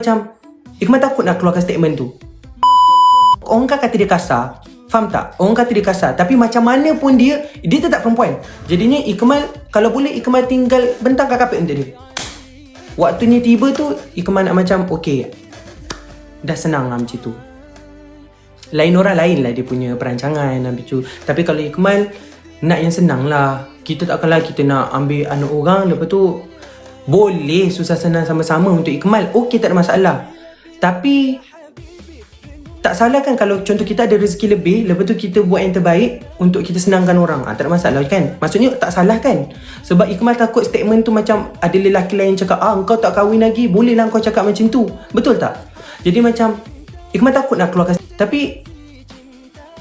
Macam Ikmal takut nak keluarkan statement tu. Orang kan kata dia kasar, faham tak? Orang kata dia kasar, tapi macam mana pun dia tetap perempuan. Jadinya Ikmal, kalau boleh Ikmal tinggal bentangkan kapit untuk dia. Waktunya tiba tu Ikmal nak macam okay, dah senang lah macam tu. Lain orang lain lah dia punya perancangan macam tu. Tapi kalau Ikmal nak yang senang lah, kita takkanlah kita nak ambil anak orang, lepas tu boleh susah senang sama-sama untuk Ikmal, okey, tak ada masalah. Tapi tak salah kan kalau contoh kita ada rezeki lebih, lepas tu kita buat yang terbaik untuk kita senangkan orang. Tak ada masalah kan? Maksudnya tak salah kan? Sebab Ikmal takut statement tu macam ada lelaki lain cakap, kau tak kahwin lagi, bolehlah kau cakap macam tu. Betul tak? Jadi macam Ikmal takut nak keluarkan, tapi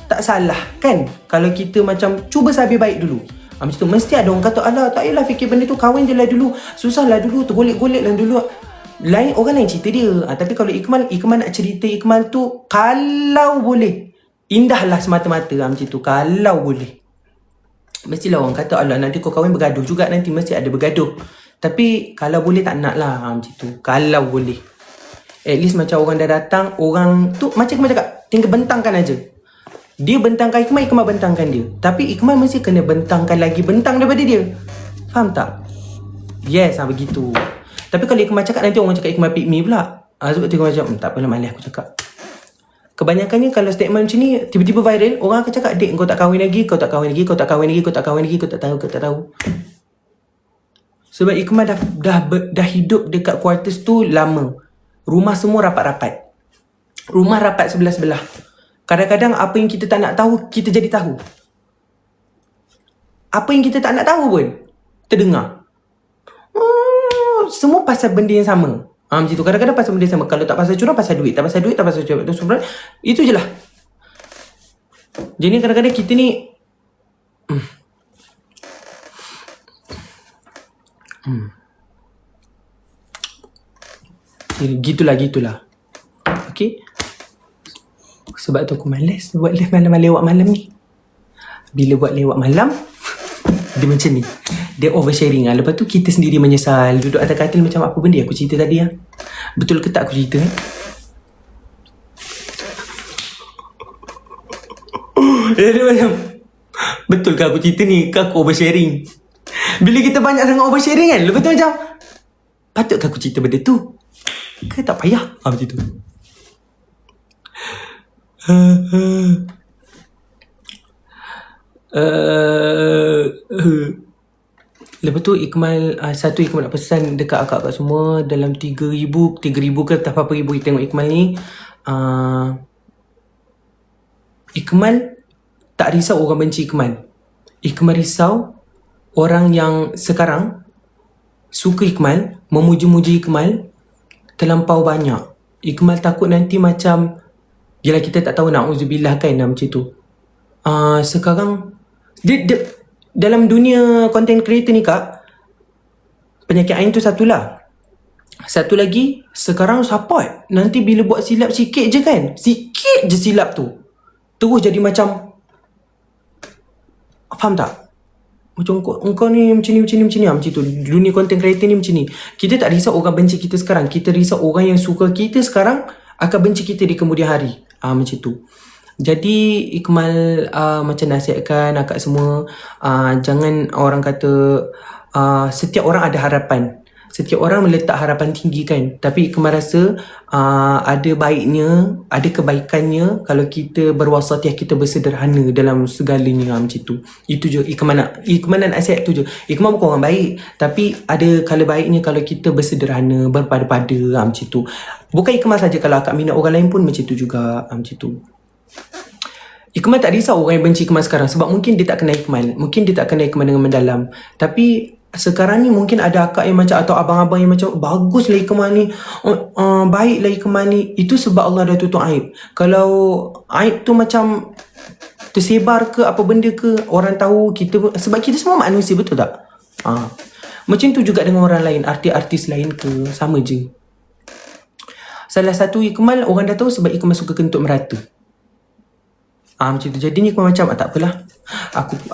tak salah kan kalau kita macam cuba sabi baik dulu. Macam tu. Mesti ada orang kata, alah tak payahlah fikir benda tu, kahwin je lah dulu, susah lah dulu, tergolek-golek lah dulu. Lain orang lain cerita dia. Tapi kalau Ikmal nak cerita Ikmal tu kalau boleh, indahlah semata-mata macam tu. Kalau boleh, mestilah orang kata, alah nanti kau kahwin bergaduh juga, nanti mesti ada bergaduh. Tapi kalau boleh tak nak lah macam tu. Kalau boleh, at least macam orang dah datang, orang tu macam Ikmal cakap, tinggal bentangkan aja. Dia bentangkan Ikmal, Ikmal bentangkan dia. Tapi Ikmal mesti kena bentangkan lagi bentang daripada dia. Faham tak? Yes, begitu. Tapi kalau Ikmal cakap, nanti orang cakap Ikmal pick me pula. Sebab tu Ikmal macam, tak apalah, malas aku cakap. Kebanyakannya kalau statement macam ni tiba-tiba viral, orang akan cakap, dek kau tak kahwin lagi, kau tak kahwin lagi, kau tak kahwin lagi, kau tak kahwin lagi, kau tak tahu, kau tak tahu. Sebab Ikmal dah hidup dekat quarters tu lama. Rumah semua rapat-rapat. Rumah rapat sebelah-sebelah. Kadang-kadang apa yang kita tak nak tahu, kita jadi tahu. Apa yang kita tak nak tahu pun terdengar. Semua pasal benda yang sama. Macam tu. Kadang-kadang pasal benda yang sama. Kalau tak pasal curang, pasal duit. Tak pasal duit, tak pasal curang. Itu je lah. Jadi kadang-kadang kita ni Gitulah. Okay. Sebab tu aku malas buat live lewat malam ni. Bila buat lewat malam, dia macam ni. Dia oversharing lah. Lepas tu kita sendiri menyesal. Duduk atas katil macam apa benda aku cerita tadi lah. Betul ke tak aku cerita Dia macam, betul ke aku cerita ni, ke aku oversharing? Bila kita banyak sangat oversharing kan, lepas tu macam, patut ke aku cerita benda tu? Ke tak payah? Macam tu. Lepas tu Ikmal, satu Ikmal nak pesan dekat akak-akak semua, dalam 3,000 ke tak apa ribu tengok Ikmal ni, Ikmal tak risau orang benci Ikmal. Ikmal risau orang yang sekarang suka Ikmal, memuji-muji Ikmal terlampau banyak. Ikmal takut nanti macam, yelah kita tak tahu, na'udzubillah kan macam tu. Sekarang dalam dunia content creator ni kak, penyakit Ain tu satulah. Satu lagi, sekarang support. Nanti bila buat silap sikit je kan, sikit je silap tu, terus jadi macam, faham tak? Macam engkau ni macam ni macam tu. Dunia content creator ni macam ni. Kita tak risau orang benci kita sekarang, kita risau orang yang suka kita sekarang akan benci kita di kemudian hari. Macam tu. Jadi Ikmal macam nasihatkan akak semua, jangan orang kata, setiap orang ada harapan, setiap orang meletak harapan tinggi kan. Tapi Ikmal rasa ada baiknya, ada kebaikannya kalau kita berwasatiyah, kita bersederhana dalam segalanya. Macam tu. Itu je Ikmal nak nasihat tu je. Ikmal bukan orang baik, tapi ada kala baiknya kalau kita bersederhana, berpada-pada. Macam tu. Bukan Ikmal saja, kalau akak minat orang lain pun macam tu juga. Macam tu. Ikmal tak risau orang yang benci Ikmal sekarang, sebab mungkin dia tak kenal Ikmal, mungkin dia tak kenal Ikmal dengan mendalam. Tapi sekarang ni mungkin ada akak yang macam, atau abang-abang yang macam, baguslah Ikmal ni, baiklah Ikmal ni. Itu sebab Allah dah tutup aib. Kalau aib tu macam tersebar ke apa benda ke, orang tahu kita, sebab kita semua manusia, betul tak? Macam tu juga dengan orang lain, artis-artis lain ke, sama je. Salah satu Ikmal orang dah tahu sebab Ikmal suka kentut merata. Macam tu. Jadi ni Ikmal macam, tak apalah,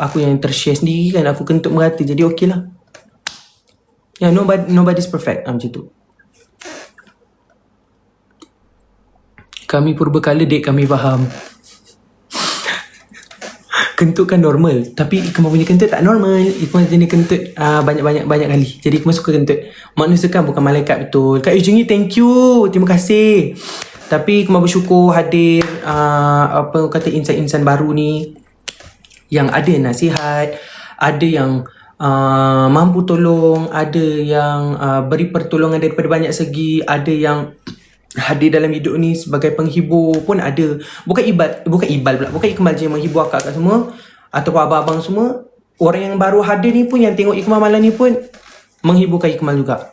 aku yang tershare sendiri kan, aku kentut merata, jadi okey lah. Yeah, nobody's perfect. Macam tu. Kami purbakala dek, kami faham. Kentut kan normal, tapi Ikmal punya kentut tak normal. Ikmal jenis kentut banyak kali. Jadi Ikmal suka kentut. Manusia kan bukan malaikat betul. Kak Eugenie, thank you, terima kasih. Tapi Ikmal bersyukur hadir apa kata insan-insan baru ni yang ada nasihat, ada yang mampu tolong, ada yang beri pertolongan daripada banyak segi, ada yang hadir dalam hidup ni sebagai penghibur pun ada. Bukan Ikmal je yang menghibur akak-akak semua ataupun abang-abang semua. Orang yang baru hadir ni pun, yang tengok Ikmal malam ni pun menghiburkan Ikmal juga.